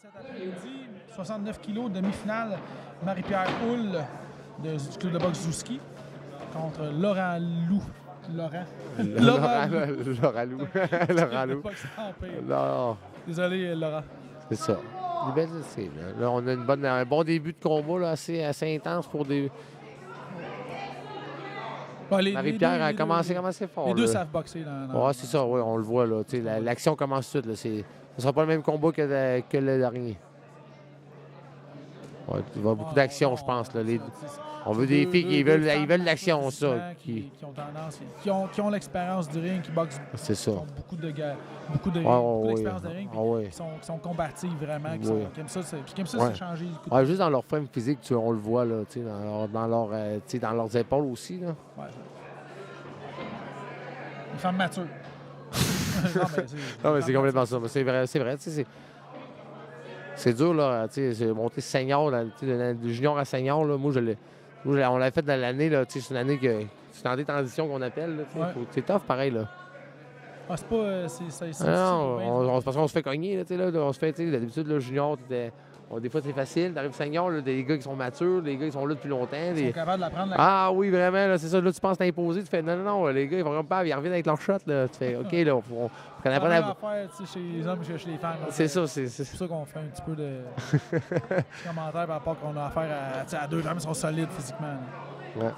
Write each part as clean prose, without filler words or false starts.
cet après-midi, 69 kg, demi-finale, Marie-Pierre Houle du club de boxe Zouski contre Laurent Lou. Laurent Lou. Laurent Lou. Laurent Lou. Non. Désolé, Laurent. C'est ça. Là, on a un bon début de combat là, assez intense pour des. Marie-Pierre a commencé fort. Les deux savent boxer. Oui, c'est ça, oui, on le voit. L'action commence tout de suite. Ce ne sera pas le même combat que le dernier. Ouais, il va y avoir beaucoup d'action, je pense. Là. On veut des filles qui veulent l'action, ça. Qui ont tendance, qui ont l'expérience du ring, qui boxent. C'est ça. Qui ont beaucoup d'expérience de ring, qui sont combatives vraiment, qui aiment ça, s'échanger. Juste dans leur forme physique, on le voit, là, dans leurs épaules aussi. Là. Ouais. Une femme mature. Non, mais c'est complètement ça. C'est vrai. C'est dur, là. C'est monter senior, de junior à senior. Là, on l'a fait dans l'année. C'est une année de transition qu'on appelle. C'est tough, pareil. Là. Ah, c'est pas. Parce qu'on se fait cogner. On se fait, d'habitude, le junior, des fois, c'est facile. T'arrives senior, là, des gars qui sont matures, des gars qui sont là depuis longtemps. Ils sont capables d'apprendre. Ah oui, vraiment, là, c'est ça. Là, tu penses t'imposer, tu fais non, les gars, ils vont vraiment pas, ils reviennent avec leur shot. Là. Tu fais OK, là, on apprenne à faire chez les hommes que chez les femmes. C'est ça, c'est pour ça qu'on fait un petit peu de commentaires par rapport qu'on a affaire à deux femmes qui sont solides physiquement. Là. Ouais.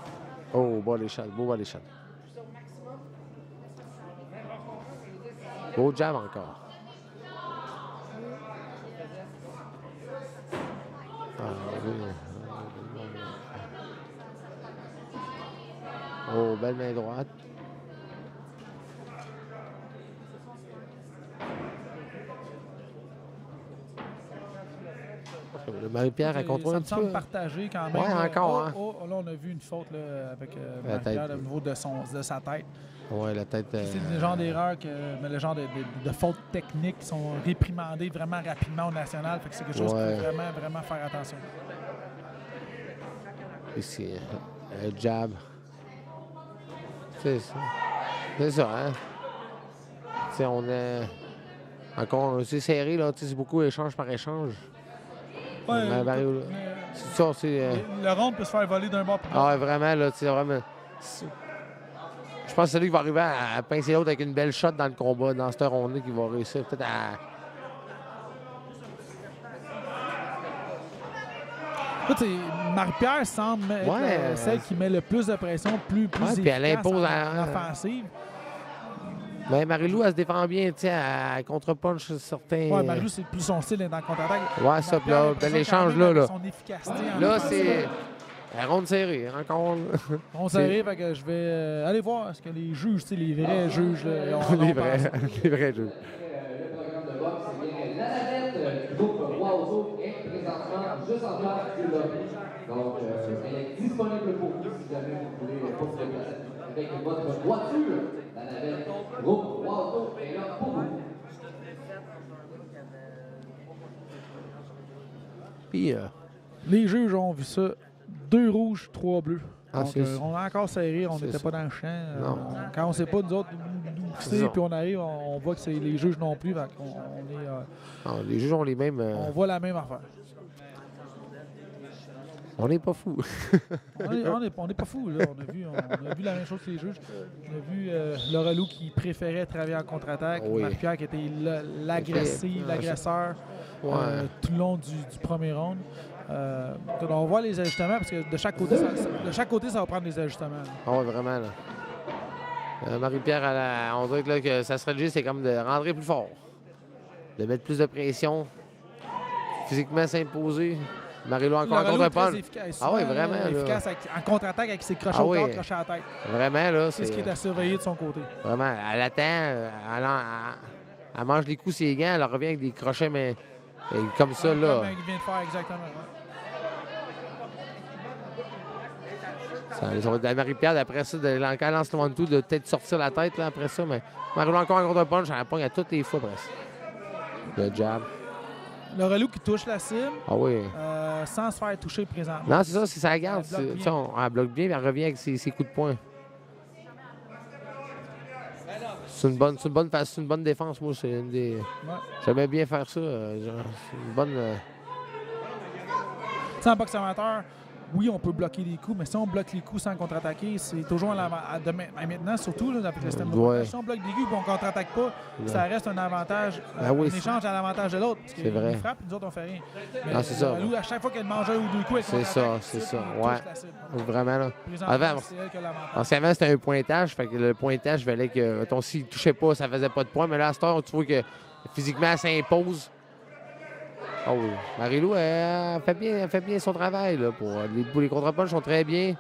Oh, body shot, beau body shot. Beau jab encore. Oh, belle main droite. Le Marie-Pierre a contrôlé un petit peu. Ça me semble partagé quand même. Oui, encore. Là, on a vu une faute là, avec Marie-Pierre au niveau de sa tête. Oui, la tête. C'est le genre d'erreur, mais le genre de fautes techniques qui sont réprimandées vraiment rapidement au national. Fait que c'est quelque chose qu'il faut vraiment, vraiment faire attention. Ici, un jab. C'est ça. C'est ça, hein? T'sais, on est encore aussi serré, là. C'est beaucoup échange par échange. Ouais, c'est ça, c'est... Le round peut se faire voler d'un bord. Ah ouais, vraiment, là, tu sais, vraiment... Je pense que c'est lui qui va arriver à pincer l'autre avec une belle shot dans le combat, dans cette ronde-là, qui va réussir peut-être à... Marie-Pierre semble être celle qui met le plus de pression, plus efficace puis elle impose en offensive. Mais Marie-Lou, elle se défend bien, tu sais, elle contre-punch certains... Oui, Marie-Lou, c'est plus son style dans le contre-attaque. Ouais, ça, puis là, l'échange là. Son efficacité. Là, c'est... La ronde serrée, encore. Ronde serrée, fait que je vais aller voir ce que les juges, les vrais juges... les vrais juges. Juste en face du lobby. Donc, elle est disponible pour vous si jamais vous voulez prendre de place avec votre voiture. La navette groupe Walto est là pour vous. Puis, les juges ont vu ça. 2 rouges, 3 bleus. Donc, on a encore serré, on n'était pas dans le champ. Quand on ne sait pas, nous autres, d'où c'est, puis on arrive, on voit que c'est les juges non plus. Les juges ont les mêmes... On voit la même affaire. On n'est pas fous. on n'est pas fous. Là. On a vu la même chose que les juges. On a vu Laurent Lou qui préférait travailler en contre-attaque. Marie-Pierre qui était l'agresseur tout le long du premier round. On voit les ajustements parce que de chaque côté, ça va prendre des ajustements. Oui, vraiment. Là. Marie-Pierre, on dirait que sa stratégie, c'est comme de rentrer plus fort. De mettre plus de pression. Physiquement s'imposer. Marie-Lou encore en contre-punch. Ah oui, vraiment. Efficace en contre-attaque avec ses crochets au corps, crochets à la tête. Vraiment, là. C'est ce qui est à surveiller de son côté. Vraiment, elle attend, elle mange des coups sur les gants, elle revient avec des crochets, mais comme ça, là. Comme il vient de faire, exactement. Ça va être Marie-Pierre, après ça, quand elle lance le one-two, de peut-être sortir la tête là, après ça, mais Marie-Lou encore en contre-punch, elle pogne à toutes les fois presque. Le jab. Le relou qui touche la cible sans se faire toucher présentement. Non, c'est ça, c'est ça garde. Elle bloque bien, mais elle revient avec ses coups de poing. C'est une bonne défense, moi. C'est une des. Ouais. J'aimais bien faire ça. C'est une bonne. Tu sais, en boxe amateur, oui, on peut bloquer les coups, mais si on bloque les coups sans contre-attaquer, c'est toujours maintenant, surtout là, avec le système de Ouais. Si on bloque des coups et on ne contre-attaque pas, ça reste un avantage, un échange à l'avantage de l'autre. Parce c'est vrai. qu'il frappe et nous autres, on fait rien. Mais c'est ça. à chaque fois qu'elle mange un ou deux coups, c'est ça. Ouais. Vraiment, là. Avant, anciennement, c'était un pointage. Fait que le pointage valait que, s'il ne touchait pas, ça faisait pas de points. Mais là, à cette heure, tu vois que physiquement, elle s'impose. Oh oui. Marie-Lou, elle fait bien son travail. Là, pour les contre-punches sont très bien.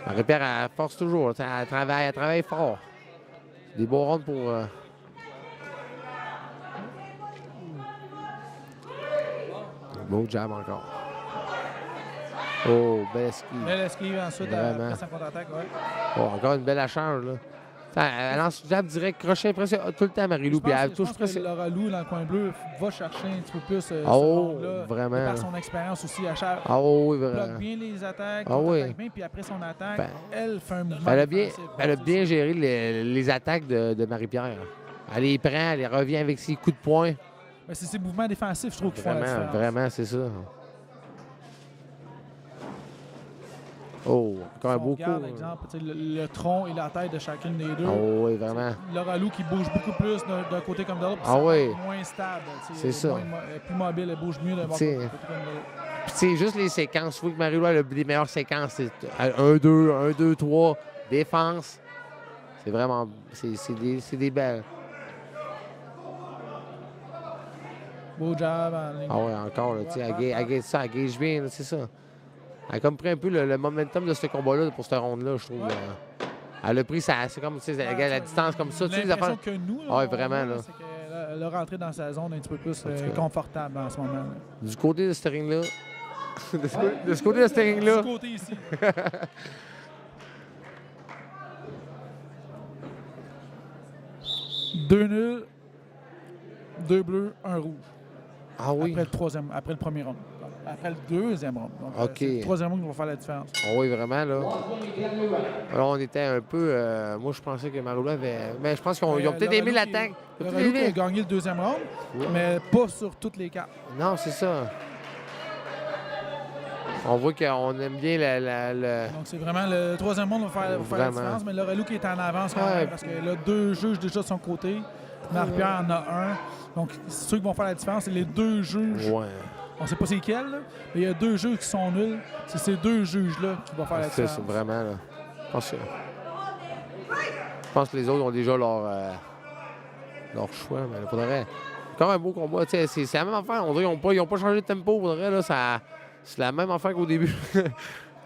Marie-Pierre, elle force toujours. Elle travaille fort. Des beaux rounds pour... Beau jab encore. Oh, belle esquive. Belle esquive ensuite, après sa contre-attaque, ouais. Oh, encore une belle échange, là. Elle lance jab direct, crochet presque tout le temps, Marie-Lou. Puis elle touche presque. Laura Lou, dans le coin bleu, va chercher un petit peu plus ce là, vraiment. Par son expérience aussi. Elle oui, vraiment. bloque bien les attaques, oui. bien, puis après son attaque, elle fait un mouvement. Elle a bien géré les attaques de Marie-Pierre. Elle les prend, elle les revient avec ses coups de poing. Mais c'est ces mouvements défensifs, je trouve, qui font la différence. Vraiment, c'est ça. Oh, encore un beau coup. Par exemple, le tronc et la tête de chacune des deux. Oh oui, vraiment. Laura Lou qui bouge beaucoup plus d'un côté comme de l'autre. Oui. Moins stable. C'est ça. Plus mobile, elle bouge mieux d'un côté comme de l'autre. Puis c'est juste les séquences. Il faut que Marie-Lou a les meilleures séquences. C'est 1-2, 1-2, 3, défense. C'est vraiment... C'est des belles. Beau job en ligne. Oui, encore. Là, elle gage bien, c'est ça. Elle a comme pris un peu le momentum de ce combat-là pour cette ronde-là, je trouve. Elle a pris c'est comme la distance comme ça. L'impression que nous, vraiment, là. C'est qu'elle a rentré dans sa zone un petit peu plus confortable en ce moment. Là. Du côté de ce ring-là. de ce côté de ce ring-là. Du côté ici. 2 nuls, 2 bleus, 1 rouge. Ah oui? Après le premier round. Après le deuxième round. Donc, OK. c'est le troisième round qui va faire la différence. Oui, vraiment, là. Alors, on était un peu... moi, je pensais que Marie-Lou avait... Mais je pense qu'ils ont peut-être aimé l'attaque. Laura Lou a gagné le deuxième round, mais pas sur toutes les cartes. Non, c'est ça. On voit qu'on aime bien Donc, c'est vraiment le troisième round va faire la différence, mais Laura Lou qui est en avance quand même, parce qu'elle a 2 juges déjà de son côté. Marie-Pierre en a 1. Donc, ceux qui vont faire la différence, c'est les 2 juges. Ouais. On ne sait pas c'est quel, là, mais il y a 2 juges qui sont nuls. C'est ces 2 juges-là qui vont faire la différence. C'est vraiment, là. Je pense que les autres ont déjà leur choix, mais il faudrait... Comme un beau combat, c'est la même affaire. On dirait qu'ils n'ont pas changé de tempo. Faudrait, là, c'est la même affaire qu'au début.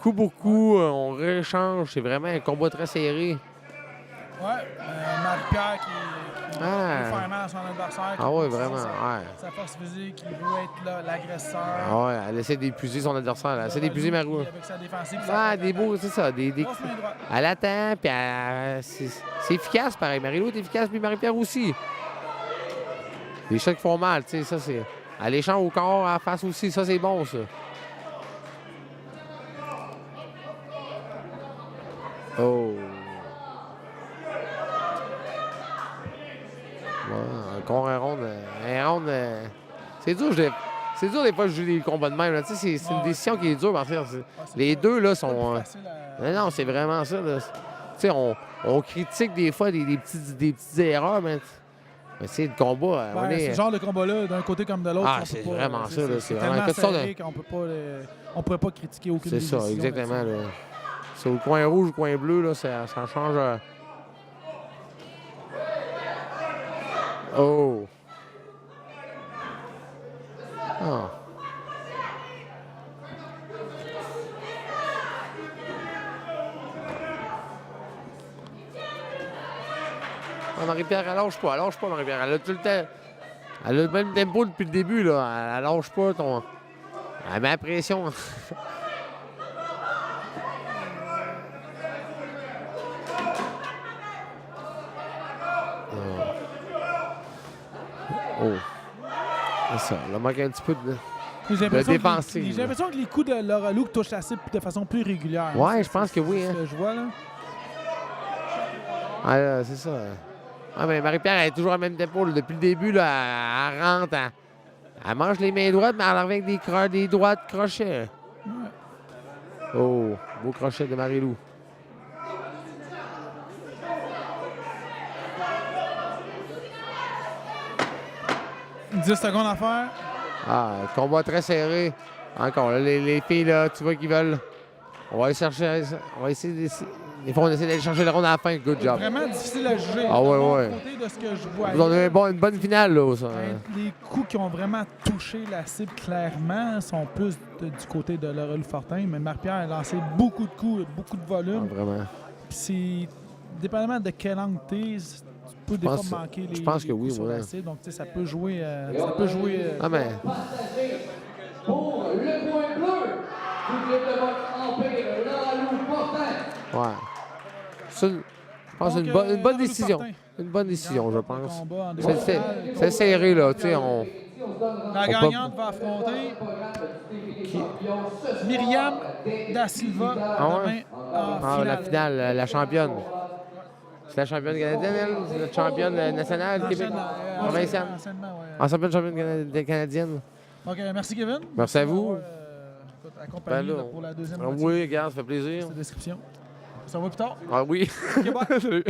Coup pour coup, on réchange. C'est vraiment un combat très serré. Ouais, Marie-Pierre qui veut faire mal à son adversaire. Oui, vraiment. Sa force physique, qui veut être l'agresseur. Oui, elle essaie d'épuiser son adversaire. Elle essaie d'épuiser Marie-Lou. Avec sa défensive. Des beaux, c'est ça. Elle attend, puis c'est efficace, pareil. Marie-Lou est efficace, puis Marie-Pierre aussi. Les shots qui font mal, tu sais, ça, c'est... Elle échange au corps, à la face aussi, ça, c'est bon, ça. Oh! Encore un round. C'est dur, des fois, je joue des combats de même. C'est une décision qui est dure. Parce que les deux, là, sont... Non, c'est vraiment ça. On critique des fois des petites erreurs, mais c'est le combat. Ce genre de combat-là, d'un côté comme de l'autre. C'est vraiment ça. C'est tellement serré qu'on ne pourrait pas critiquer aucune décision. C'est ça, exactement. C'est au coin rouge, au coin bleu, là, ça change... Oh! Marie-Pierre, elle lâche pas, Marie-Pierre. Elle a tout le temps... Elle a le même tempo depuis le début, là. Elle lâche pas Elle met la pression. C'est ça. Elle a manqué un petit peu de... J'ai défensive. l'impression que les coups de Laura Luke touchent la cible de façon plus régulière. Ouais, je pense que oui. C'est ce que je vois, là. Ah, c'est ça. Ah, mais Marie-Pierre, elle est toujours à même tempo. Là. Depuis le début, là, elle rentre. Elle mange les mains droites, mais elle revient avec des droites crochets. Ouais. Oh, beau crochet de Marie-Lou. « 10 secondes à faire. » Ah, combat très serré. Encore, là, les filles, là, tu vois qu'ils veulent. On va aller chercher. On va essayer d'essayer. Des fois, on essaie d'aller chercher le round à la fin. Good job. C'est vraiment difficile à juger. Ah, ouais. Côté de ce que je vois. Vous en avez une bonne finale, là. Ça. Les coups qui ont vraiment touché la cible clairement sont plus du côté de Laura Fortin, mais Marie-Pierre a lancé beaucoup de coups, beaucoup de volume. Ah, vraiment. Puis c'est dépendamment de quel angle tu peux des fois manquer les. Je pense que oui, sur la cible, donc ça peut jouer. Ah, mais. Pour le point bleu, du club de boxe Empire, Laura Fortin. Ouais. Ça, je pense que c'est une bonne décision. Une bonne décision, je pense. C'est serré, là. Tu sais, la gagnante va affronter Myriam Da Silva la finale, la championne. C'est la championne canadienne, elle? C'est notre championne nationale, Québec? Provinciale? Championne canadienne. Donc, merci, Kevin. Merci à vous. Accompagné pour la deuxième moitié. Oui, regarde, ça fait plaisir. Cette description. Ça va plus tard? Ah oui. OK, bye. Salut.